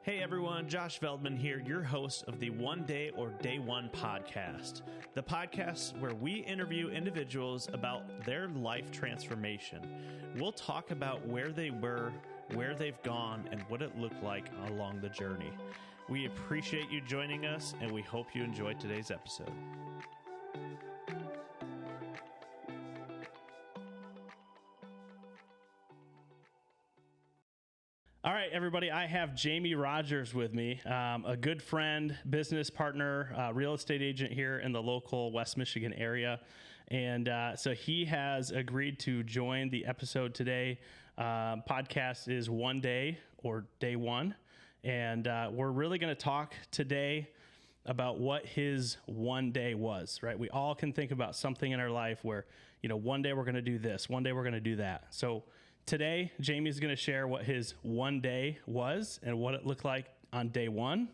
Hey everyone, Josh Veldman here, your host of the One Day or Day One podcast, the podcast where we interview individuals about their life transformation. We'll talk about where they were, where they've gone, and what it looked like along the journey. We appreciate you joining us, and we hope you enjoyed today's episode. All right, everybody, I have Jamie Rogers with me, a good friend, business partner, real estate agent here in the local West Michigan area. And so he has agreed to join the episode today. Podcast is One Day or Day One. And we're really going to talk today about what his one day was, right? We all can think about something in our life where, one day we're going to do this, one day we're going to do that. So today, Jamie's going to share what his one day was and what it looked like on day one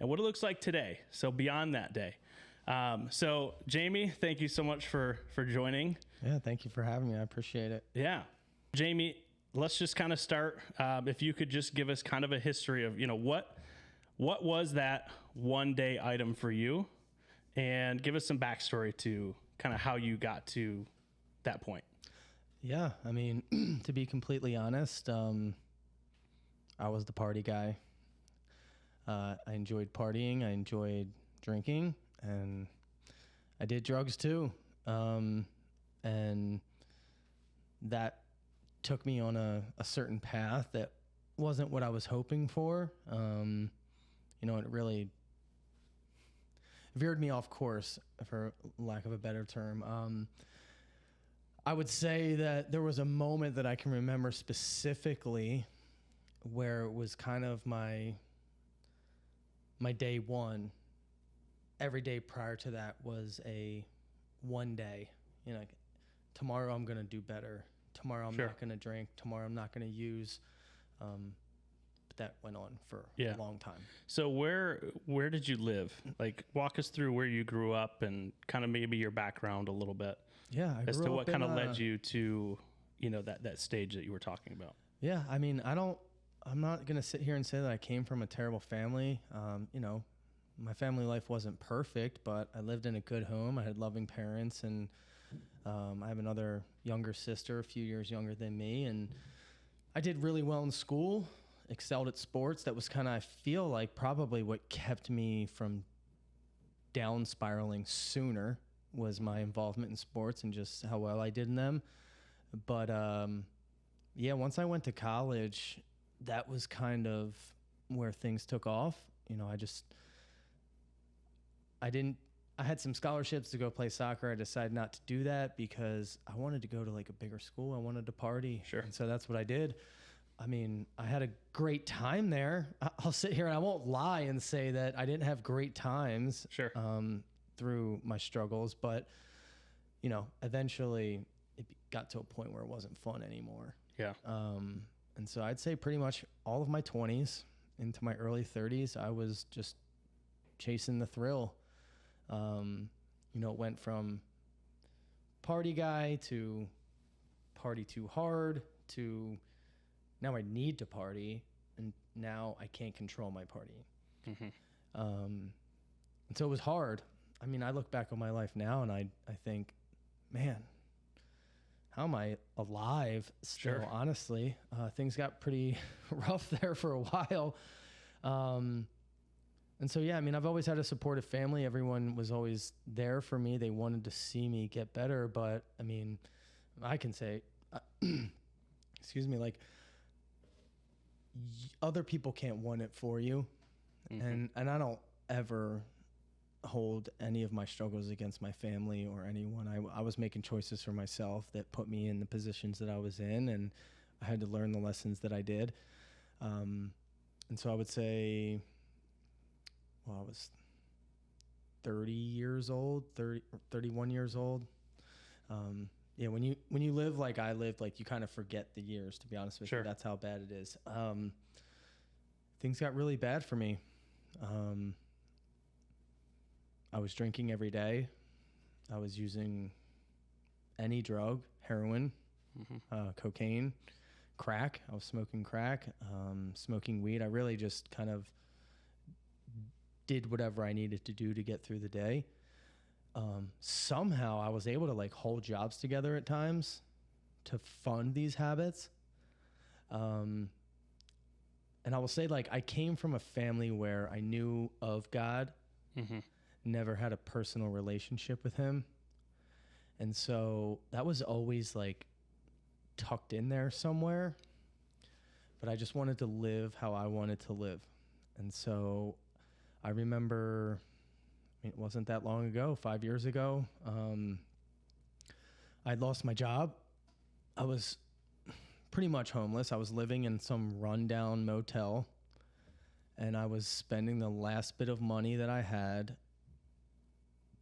and what it looks like today. So beyond that day. So Jamie, thank you so much for joining. Yeah, thank you for having me. I appreciate it. Yeah. Jamie, let's just kind of start. If you could just give us kind of a history of, what was that one day item for you, and give us some backstory to kind of how you got to that point. Yeah, I mean, to be completely honest, I was the party guy. I enjoyed partying. I enjoyed drinking, and I did drugs too. And that took me on a certain path that wasn't what I was hoping for. It really veered me off course, for lack of a better term. I would say that there was a moment that I can remember specifically where it was kind of my day one. Every day prior to that was a one day. Like, tomorrow I'm going to do better. Tomorrow I'm not going to drink. Tomorrow I'm not going to use. But that went on for a long time. So where did you live? Like, walk us through where you grew up and kind of maybe your background a little bit. Yeah, as to what kind of led you to, that stage that you were talking about. Yeah, I mean, I'm not going to sit here and say that I came from a terrible family. My family life wasn't perfect, but I lived in a good home. I had loving parents, and I have another younger sister, a few years younger than me, and I did really well in school, excelled at sports. That was kind of, I feel like, probably what kept me from down spiraling sooner, was my involvement in sports and just how well I did in them. But once I went to college, that was kind of where things took off. I had some scholarships to go play soccer. I decided not to do that because I wanted to go to like a bigger school. I wanted to party. Sure. And so that's what I did. I mean, I had a great time there. I'll sit here and I won't lie and say that I didn't have great times. Sure. Through my struggles, but eventually it got to a point where it wasn't fun anymore. Yeah. And so I'd say pretty much all of my 20s into my early 30s, I was just chasing the thrill. It went from party guy to party too hard to now I need to party, and now I can't control my partying. Mm-hmm. And so it was hard. I mean, I look back on my life now and I think, man, how am I alive still? Sure. Honestly, things got pretty rough there for a while. And so, I mean, I've always had a supportive family. Everyone was always there for me. They wanted to see me get better. But I mean, I can say, excuse me, like, other people can't want it for you. Mm-hmm. And I don't ever hold any of my struggles against my family or anyone. I was making choices for myself that put me in the positions that I was in, and I had to learn the lessons that I did. And so I would say, I was 30 years old, 31 years old. When you live like I lived, like, you kind of forget the years, to be honest with you. That's how bad it is. Things got really bad for me. I was drinking every day. I was using any drug, heroin, cocaine, crack. I was smoking crack, smoking weed. I really just kind of did whatever I needed to do to get through the day. Somehow I was able to like hold jobs together at times to fund these habits. And I will say, like, I came from a family where I knew of God, never had a personal relationship with him. And so that was always like tucked in there somewhere, but I just wanted to live how I wanted to live. And so I remember, it wasn't that long ago, 5 years ago, I'd lost my job. I was pretty much homeless. I was living in some rundown motel, and I was spending the last bit of money that I had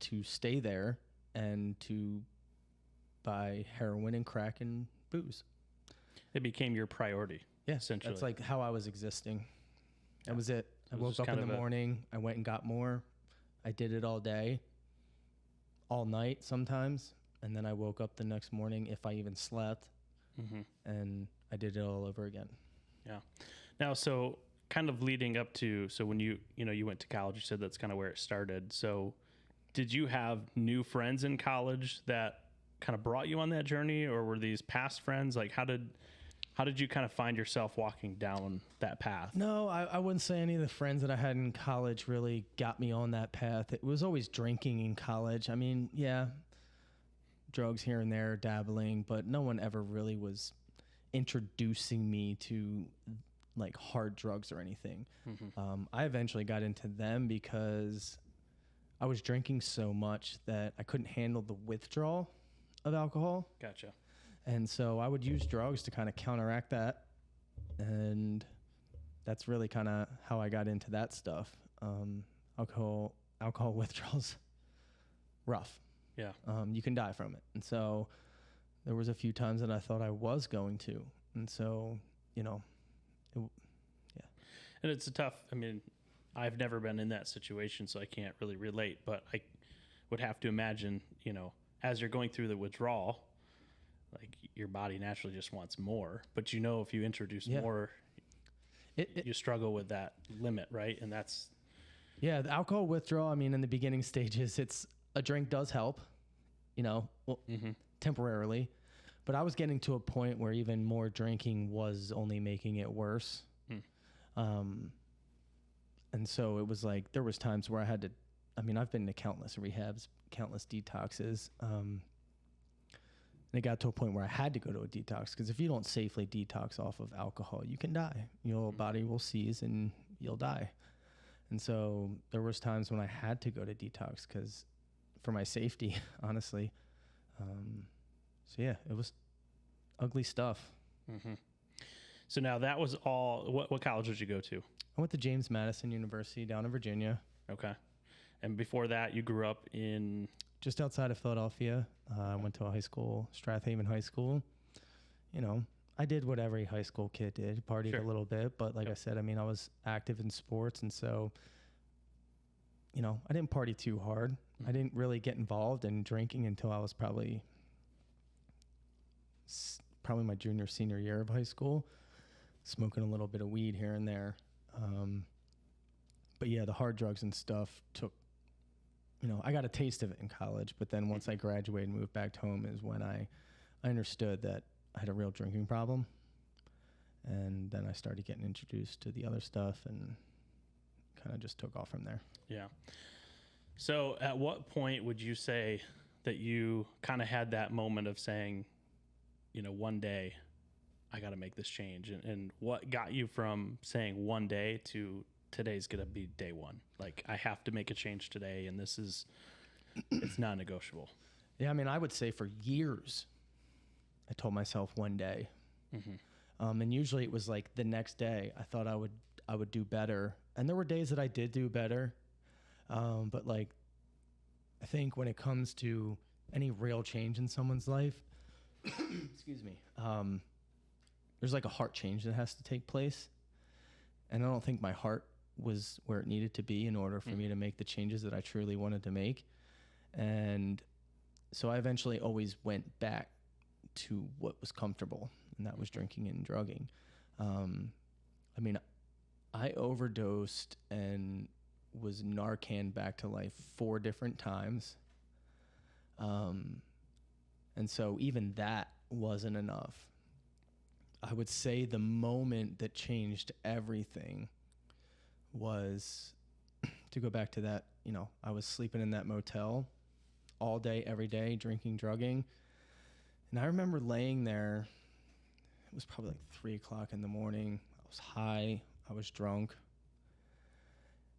to stay there and to buy heroin and crack and booze. It became your priority. Yeah, essentially. that's like how I was existing. That was it. I woke up in the morning. I went and got more. I did it all day, all night sometimes. And then I woke up the next morning, if I even slept, and I did it all over again. Yeah. Now, so kind of leading up to, so when you went to college, you said that's kind of where it started. So did you have new friends in college that kind of brought you on that journey, or were these past friends? Like, how did you kind of find yourself walking down that path? No, I wouldn't say any of the friends that I had in college really got me on that path. It was always drinking in college. I mean, yeah, drugs here and there, dabbling, but no one ever really was introducing me to like hard drugs or anything. I eventually got into them because I was drinking so much that I couldn't handle the withdrawal of alcohol. Gotcha. And so I would use drugs to kind of counteract that. And that's really kind of how I got into that stuff. Alcohol withdrawals, rough. Yeah. You can die from it. And so there was a few times that I thought I was going to. And so, yeah. And it's a tough, I mean, I've never been in that situation, so I can't really relate, but I would have to imagine, as you're going through the withdrawal, like your body naturally just wants more, but if you introduce more, you struggle with that limit, right? And that's... Yeah, the alcohol withdrawal, I mean, in the beginning stages, a drink does help, temporarily, but I was getting to a point where even more drinking was only making it worse. And so it was like, there was times where I've been to countless rehabs, countless detoxes. And it got to a point where I had to go to a detox, because if you don't safely detox off of alcohol, you can die. Your body will seize and you'll die. And so there was times when I had to go to detox because for my safety, honestly. So yeah, it was ugly stuff. So now that was all, what college did you go to? I went to James Madison University down in Virginia. Okay. And before that, you grew up in... Just outside of Philadelphia. I went to a high school, Strathaven High School. I did what every high school kid did, partied a little bit, but like I said, I was active in sports, and so, I didn't party too hard. I didn't really get involved in drinking until I was probably my junior, senior year of high school, smoking a little bit of weed here and there. But yeah, the hard drugs and stuff took, I got a taste of it in college, but then once I graduated and moved back home is when I understood that I had a real drinking problem. And then I started getting introduced to the other stuff and kind of just took off from there. Yeah. So at what point would you say that you kind of had that moment of saying, one day I got to make this change? And what got you from saying one day to today's going to be day one? Like, I have to make a change today, and it's non-negotiable. Yeah, I would say for years, I told myself one day. And usually it was like the next day I thought I would do better. And there were days that I did do better. But like, I think when it comes to any real change in someone's life, excuse me, there's like a heart change that has to take place. And I don't think my heart was where it needed to be in order for me to make the changes that I truly wanted to make. And so I eventually always went back to what was comfortable. and that was drinking and drugging. I mean, I overdosed and was Narcan back to life 4 different times. And so even that wasn't enough. I would say the moment that changed everything was, to go back to that, you know, I was sleeping in that motel all day, every day, drinking, drugging. And I remember laying there. It was probably like 3 o'clock in the morning. I was high. I was drunk.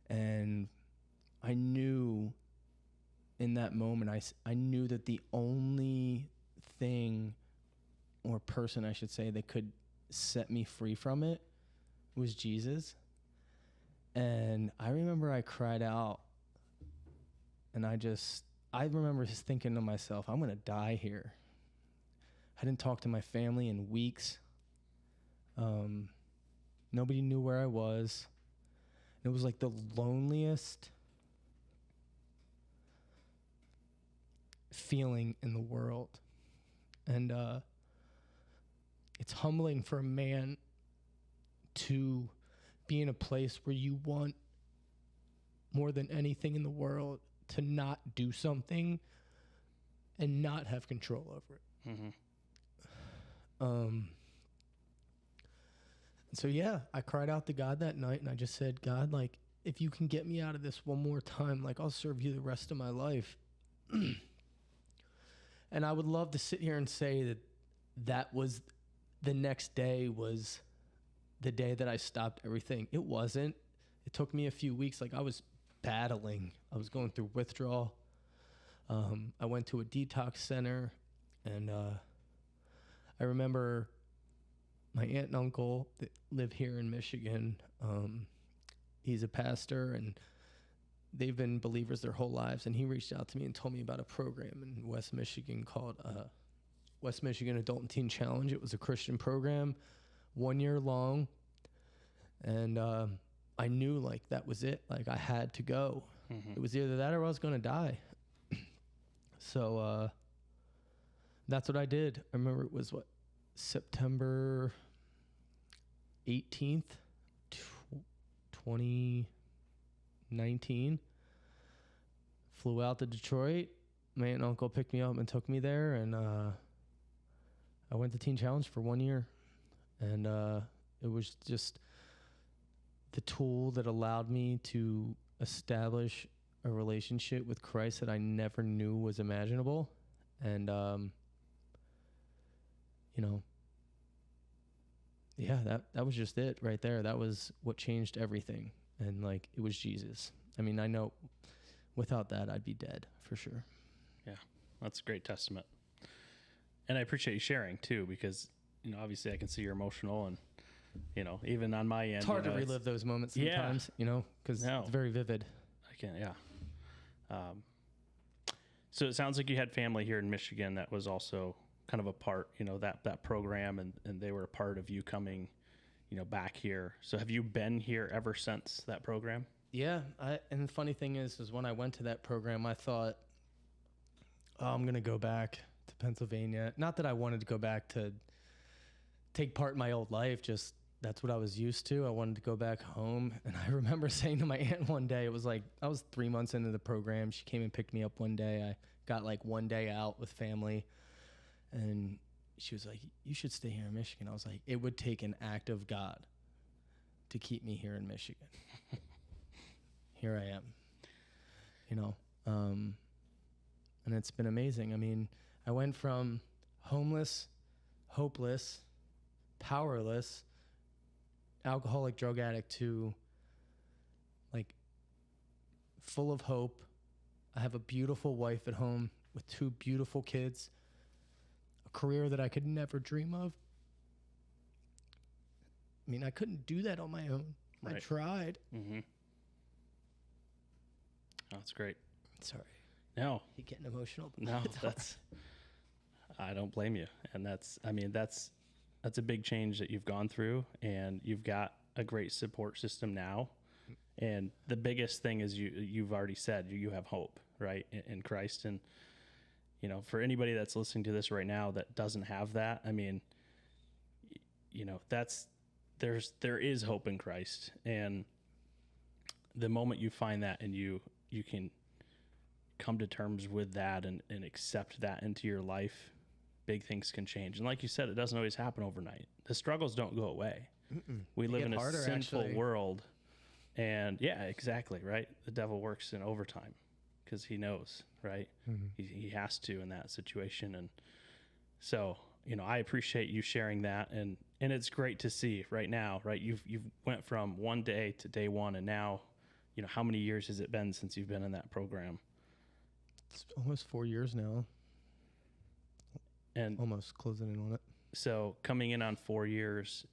And I knew in that moment, I knew that the only thing or person, I should say, that could set me free from it was Jesus. And I remember I cried out, and I remember just thinking to myself, I'm going to die here. I didn't talk to my family in weeks. Nobody knew where I was. It was like the loneliest feeling in the world. And it's humbling for a man to be in a place where you want more than anything in the world to not do something and not have control over it. Mm-hmm. So yeah, I cried out to God that night, and I just said, God, like, if you can get me out of this one more time, like, I'll serve you the rest of my life. And I would love to sit here and say that was the next day was the day that I stopped everything. It wasn't. It took me a few weeks. Like, I was battling. I was going through withdrawal. I went to a detox center, and I remember my aunt and uncle that live here in Michigan. He's a pastor, and they've been believers their whole lives. And he reached out to me and told me about a program in West Michigan called West Michigan Adult and Teen Challenge. It was a Christian program, 1 year long. And I knew, like, that was it. Like, I had to go. Mm-hmm. It was either that or I was going to die. So that's what I did. I remember it was, September 18th, 2019. Flew out to Detroit. My aunt and uncle picked me up and took me there, and I went to Teen Challenge for 1 year. And it was just the tool that allowed me to establish a relationship with Christ that I never knew was imaginable. And you know, yeah, that was just it right there. That was what changed everything. And, like, it was Jesus. I mean, I know without that, I'd be dead for sure. Yeah, that's a great testament. And I appreciate you sharing too, because, you know, obviously I can see you're emotional, and, you know, even on my end, It's hard to relive those moments sometimes, you know, because it's very vivid. I can't, yeah. So it sounds like you had family here in Michigan that was also kind of a part, you know, that program, and they were a part of you coming, you know, back here. So have you been here ever since that program? Yeah. And the funny thing is when I went to that program, I thought, oh, I'm going to go back to Pennsylvania. Not that I wanted to go back to take part in my old life, just that's what I was used to. I wanted to go back home. And I remember saying to my aunt one day, it was like, I was 3 months into the program. She came and picked me up one day. I got like 1 day out with family. And she was like, you should stay here in Michigan. I was like, it would take an act of God to keep me here in Michigan. Here I am, you know, and it's been amazing. I mean, I went from homeless, hopeless, powerless, alcoholic, drug addict to, like, full of hope. I have a beautiful wife at home with 2 beautiful kids. Career that I could never dream of. I mean, I couldn't do that on my own. Right. I tried. Mm-hmm. Oh, that's great. Sorry. No. You're getting emotional. No, I don't blame you. And that's a big change that you've gone through, and you've got a great support system now. And the biggest thing is you've already said you have hope, right, in Christ. And, you know, for anybody that's listening to this right now that doesn't have that, I mean, there is hope in Christ. And the moment you find that and you can come to terms with that and accept that into your life, big things can change. And like you said, it doesn't always happen overnight. The struggles don't go away. We live in a sinful world. And yeah, exactly. Right. The devil works in overtime because he knows, right? He has to in that situation. And so, I appreciate you sharing that. And it's great to see right now, right? You've went from one day to day one. And now, how many years has it been since you've been in that program? It's almost 4 years now. And almost closing in on it. So coming in on 4 years,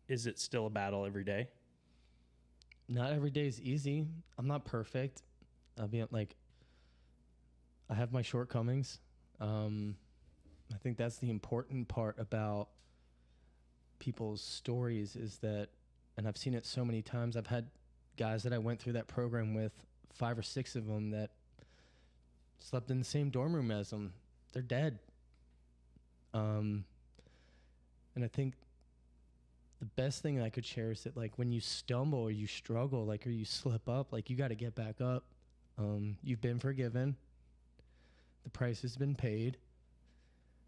is it still a battle every day? Not every day is easy. I'm not perfect. I have my shortcomings. I think that's the important part about people's stories is that, and I've seen it so many times. I've had guys that I went through that program with, 5 or 6 of them that slept in the same dorm room as them. They're dead. And I think the best thing I could share is that when you stumble or you struggle, or you slip up, you got to get back up. You've been forgiven. The price has been paid.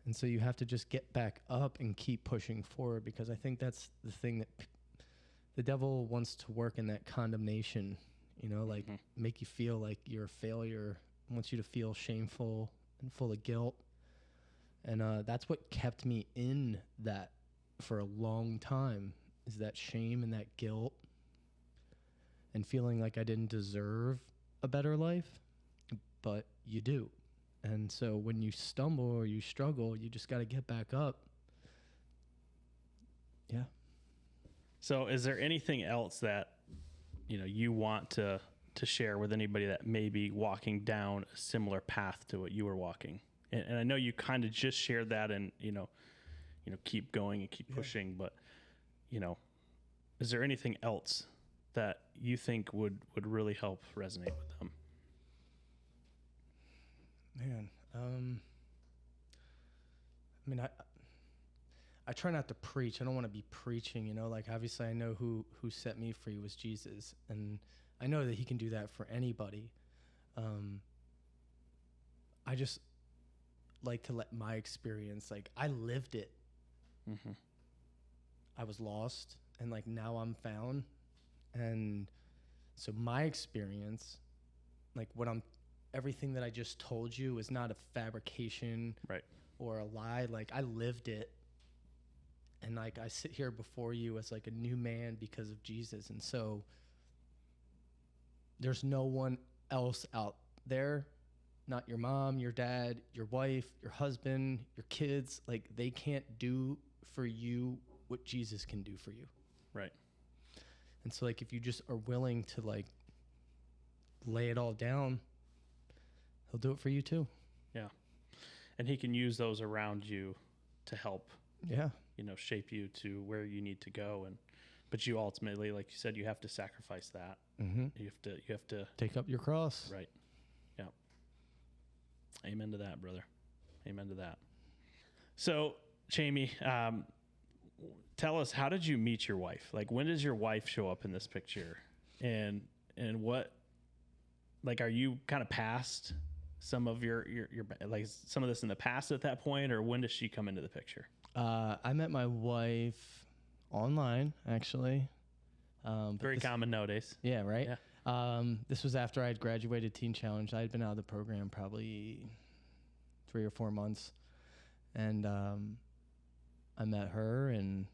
And so you have to just get back up and keep pushing forward, because I think that's the thing that the devil wants to work in, that condemnation, make you feel like you're a failure, wants you to feel shameful and full of guilt. And that's what kept me in that for a long time, is that shame and that guilt and feeling like I didn't deserve a better life, but you do. And so when you stumble or you struggle, you just got to get back up. Yeah. So is there anything else that, you want to share with anybody that may be walking down a similar path to what you were walking? And I know you kind of just shared that and, keep going and keep pushing, but, is there anything else that you think would really help resonate with them? Man, I try not to preach. I don't want to be preaching, obviously I know who set me free was Jesus, and I know that he can do that for anybody. I just like to let my experience, I lived it. Mm-hmm. I was lost, and now I'm found. And so my experience, everything that I just told you is not a fabrication, right, or a lie. I lived it. And I sit here before you as a new man because of Jesus. And so there's no one else out there, not your mom, your dad, your wife, your husband, your kids. They can't do for you what Jesus can do for you. Right. And so if you just are willing to lay it all down, he'll do it for you too. Yeah. And he can use those around you to help. Yeah. Shape you to where you need to go. But you ultimately, like you said, you have to sacrifice that. Mm-hmm. You have to take up your cross. Right. Yeah. Amen to that, brother. Amen to that. So, Jamie, tell us, how did you meet your wife? When does your wife show up in this picture? And what, are you kind of past some of your some of this in the past at that point, or when does she come into the picture? I met my wife online, actually. Very common nowadays. Yeah, right? Yeah. This was after I had graduated Teen Challenge. I had been out of the program probably 3 or 4 months. And I met her, and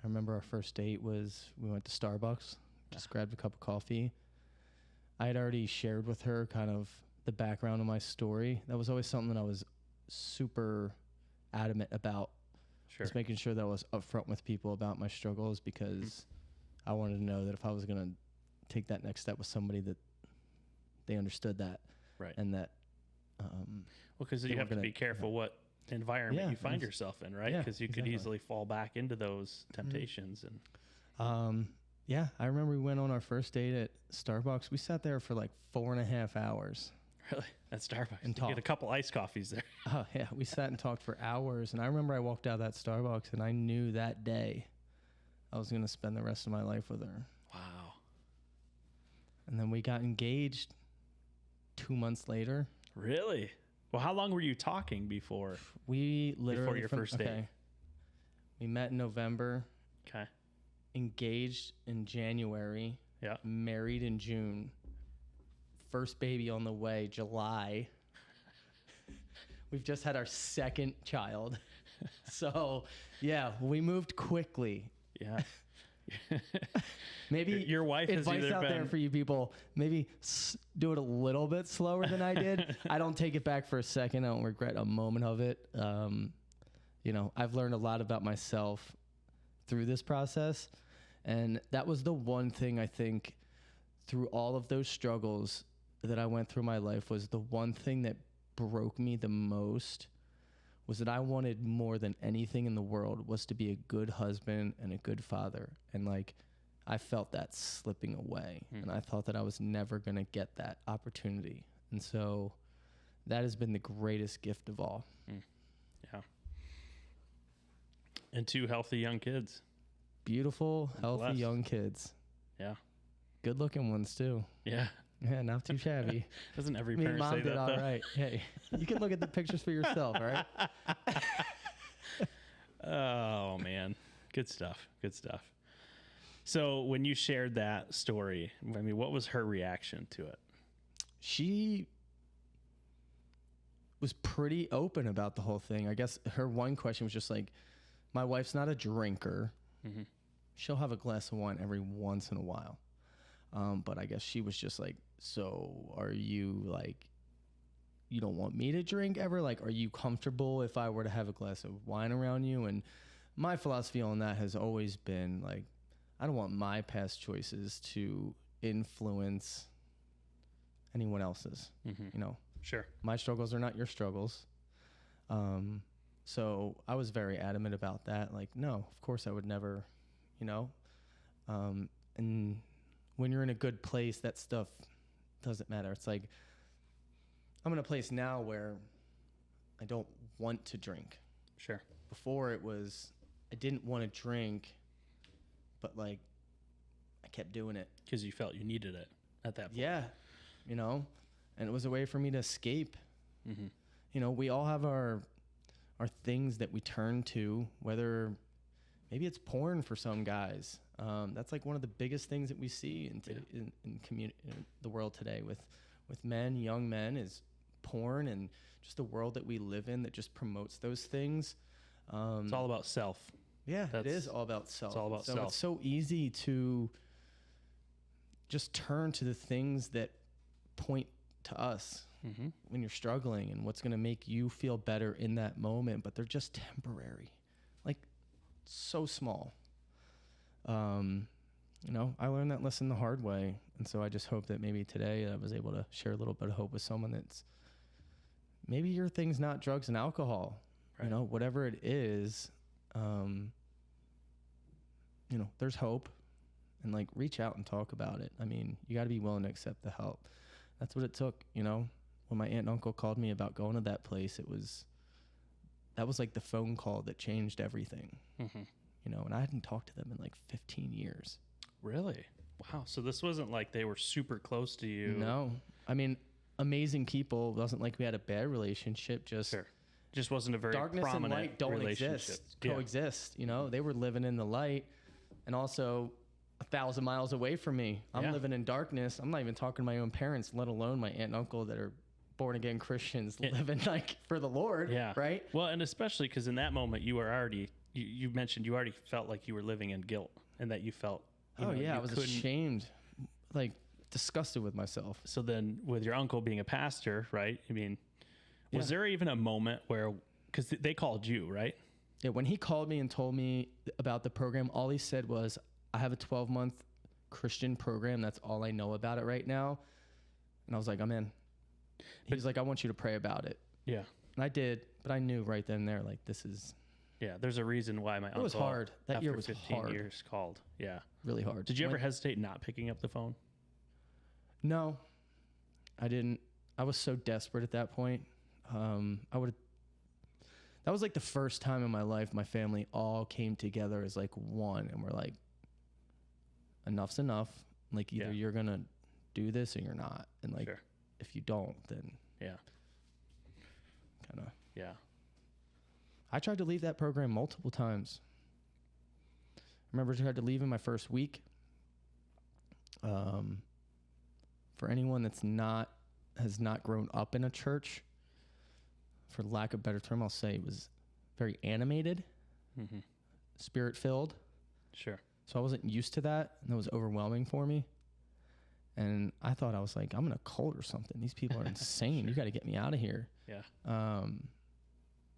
I remember our first date was we went to Starbucks, just grabbed a cup of coffee. I had already shared with her kind of the background of my story. That was always something that I was super adamant about. Sure. Just making sure that I was upfront with people about my struggles, because I wanted to know that if I was going to take that next step with somebody, that they understood that. Right. And that, because you have to be careful what environment you find yourself in, right? Because you could easily fall back into those temptations. And I remember we went on our first date at Starbucks. We sat there for 4.5 hours. Really? At Starbucks. And You get a talk. couple iced coffees there. Oh, yeah. We sat and talked for hours. And I remember I walked out of that Starbucks and I knew that day I was going to spend the rest of my life with her. Wow. And then we got engaged 2 months later. Really? Well, how long were you talking before? We literally. Before your first date? We met in November. Okay. Engaged in January. Yeah. Married in June. First baby on the way, July. We've just had our second child. So, yeah, we moved quickly. Yeah. Maybe your wife has advice either out there been... for you people. Maybe do it a little bit slower than I did. I don't take it back for a second. I don't regret a moment of it. You know, I've learned a lot about myself through this process. And that was the one thing I think through all of those struggles that I went through my life was the one thing that broke me the most was that I wanted more than anything in the world was to be a good husband and a good father. And like, I felt that slipping away and I thought that I was never going to get that opportunity. And so that has been the greatest gift of all. Yeah. And 2 healthy young kids. Beautiful, healthy Blessed. young kids. Yeah. Good looking ones too. Yeah. Yeah, not too shabby. Doesn't every Me and parent mom say did that, all though? right. Hey, you can look at the pictures for yourself, all right? Oh, man. Good stuff. Good stuff. So when you shared that story, I mean, what was her reaction to it? She was pretty open about the whole thing. I guess her one question was just like, my wife's not a drinker. Mm-hmm. She'll have a glass of wine every once in a while. But I guess she was just like, so are you like, you don't want me to drink ever? Like, are you comfortable if I were to have a glass of wine around you? And my philosophy on that has always been like, I don't want my past choices to influence anyone else's, you know? Sure. My struggles are not your struggles. So I was very adamant about that. Like, no, of course I would never, you know? And when you're in a good place, that stuff doesn't matter. It's like, I'm in a place now where I don't want to drink. Sure. Before it was, I didn't want to drink, but like, I kept doing it. Because you felt you needed it at that point. Yeah. You know, and it was a way for me to escape. Mm-hmm. You know, we all have our things that we turn to, whether maybe it's porn for some guys. That's like one of the biggest things that we see in the world today with men, young men, is porn and just the world that we live in that just promotes those things. It's all about self. Yeah, it is all about self. It's all about self. It's so easy to just turn to the things that point to us when you're struggling and what's going to make you feel better in that moment, but they're just temporary, like so small. You know, I learned that lesson the hard way. And so I just hope that maybe today I was able to share a little bit of hope with someone that's maybe your thing's not drugs and alcohol, right. You know, whatever it is, you know, there's hope, and like reach out and talk about it. I mean, you got to be willing to accept the help. That's what it took. You know, when my aunt and uncle called me about going to that place, that was like the phone call that changed everything. You know, and I hadn't talked to them in like 15 years. Really? Wow. So this wasn't like they were super close to you. No. I mean, amazing people. It wasn't like we had a bad relationship. Just just wasn't a very darkness prominent and light don't relationship. Coexist. You know, they were living in the light, and also 1,000 miles away from me. I'm living in darkness. I'm not even talking to my own parents, let alone my aunt and uncle that are born again Christians living like for the Lord. Yeah. Right. Well, and especially because in that moment you were already, you mentioned you already felt like you were living in guilt, and that you felt. I was ashamed, like disgusted with myself. So then with your uncle being a pastor, right? I mean, was there even a moment where, because they called you, right? Yeah. When he called me and told me about the program, all he said was, I have a 12-month Christian program. That's all I know about it right now. And I was like, I'm in. He was like, I want you to pray about it. Yeah. And I did, but I knew right then and there, like, this is. Yeah, there's a reason why my uncle. It was hard. That year was 15 years called. Yeah. Really hard. Did you ever hesitate not picking up the phone? No, I didn't. I was so desperate at that point. That was like the first time in my life my family all came together as like one, and we're like, enough's enough. Like either you're gonna do this or you're not, and like if you don't, then kind of I tried to leave that program multiple times. I remember I tried to leave in my first week. For anyone that's has not grown up in a church, for lack of a better term, I'll say it was very animated, spirit filled. Sure. So I wasn't used to that, and that was overwhelming for me. And I thought, I was like, I'm in a cult or something. These people are insane. You got to get me out of here. Yeah.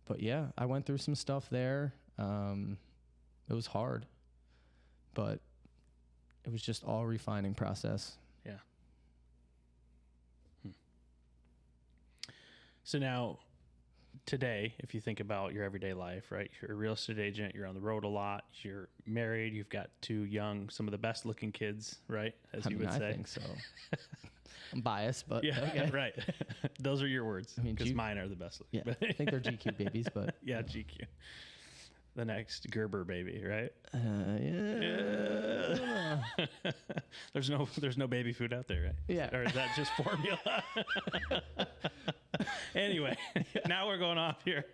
But yeah, I went through some stuff there. It was hard, but it was just all refining process. Yeah. So now, today, if you think about your everyday life, right? You're a real estate agent. You're on the road a lot. You're married. You've got 2 young, some of the best looking kids, right? As you would say. I think so. I'm biased, but okay. Right. Those are your words. I mean, because mine are the best looking. Yeah, I think they're GQ babies, but yeah, GQ. The next Gerber baby, right? Yeah. There's no baby food out there, right? Yeah. Or is that just formula? Anyway, now we're going off here.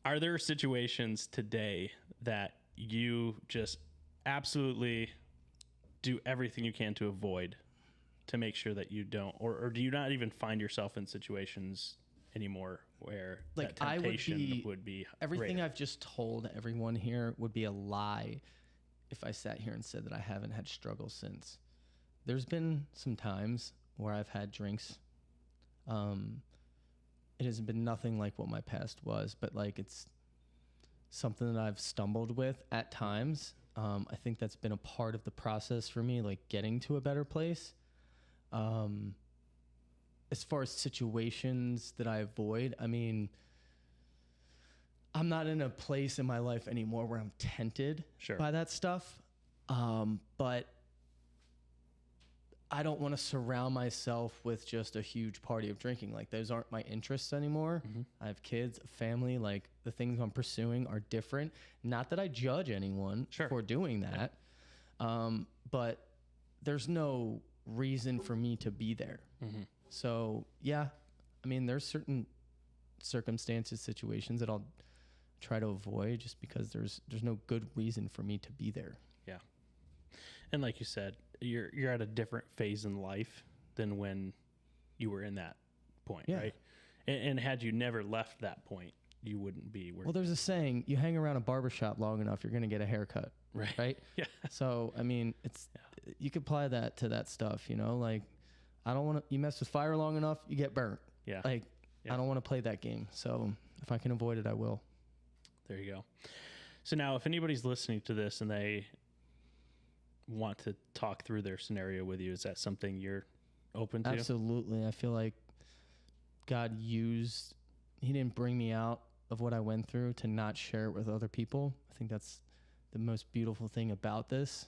Are there situations today that you just absolutely do everything you can to avoid, to make sure that you don't, or do you not even find yourself in situations anymore where like that temptation would be everything greater? I've just told everyone here would be a lie if I sat here and said that I haven't had struggles since. There's been some times where I've had drinks. It has been nothing like what my past was, but like it's something that I've stumbled with at times. I think that's been a part of the process for me, like getting to a better place. As far as situations that I avoid, I mean, I'm not in a place in my life anymore where I'm tempted by that stuff. But I don't want to surround myself with just a huge party of drinking. Like those aren't my interests anymore. I have kids, a family, like the things I'm pursuing are different. Not that I judge anyone for doing that. But there's no reason for me to be there. So yeah, I mean, there's certain circumstances, situations that I'll try to avoid just because there's no good reason for me to be there. Yeah. And like you said, you're at a different phase in life than when you were in that point, right? And had you never left that point, you wouldn't be where. Well, there's a saying, you hang around a barbershop long enough, you're going to get a haircut. Right? Yeah. So, I mean, you could apply that to that stuff, you know, like I don't want to, you mess with fire long enough, you get burnt. Yeah. Like I don't want to play that game. So if I can avoid it, I will. There you go. So now if anybody's listening to this and they want to talk through their scenario with you, is that something you're open to? Absolutely. I feel like God he didn't bring me out of what I went through to not share it with other people. I think that's the most beautiful thing about this,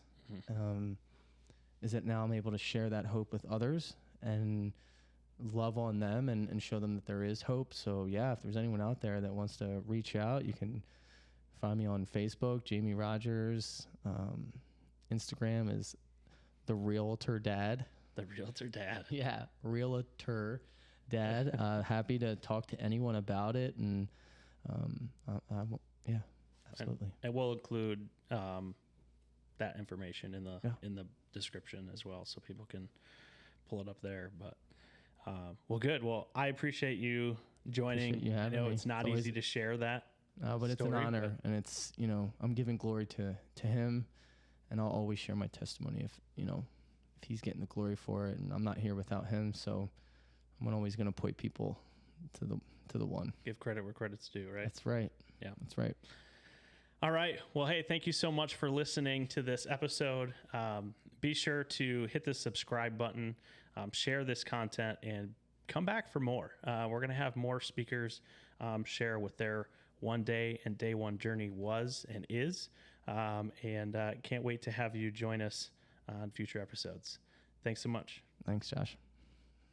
is that now I'm able to share that hope with others and love on them and show them that there is hope. So yeah, if there's anyone out there that wants to reach out, you can find me on Facebook, Jamie Rogers. Instagram is The Realtor Dad. The Realtor Dad. Yeah, Realtor Dad. Happy to talk to anyone about it, and yeah, absolutely. And we'll include that information in the description as well, so people can pull it up there. But well, good. Well, I appreciate you joining. I know it's not easy to share that. But it's an honor, and it's, you know, I'm giving glory to him, and I'll always share my testimony if he's getting the glory for it, and I'm not here without him. So I'm always going to point people to the one. Give credit where credit's due, right? That's right. Yeah, that's right. All right. Well, hey, thank you so much for listening to this episode. Be sure to hit the subscribe button, share this content, and come back for more. We're going to have more speakers share what their one day and day one journey was and is. And can't wait to have you join us on future episodes. Thanks so much. Thanks, Josh.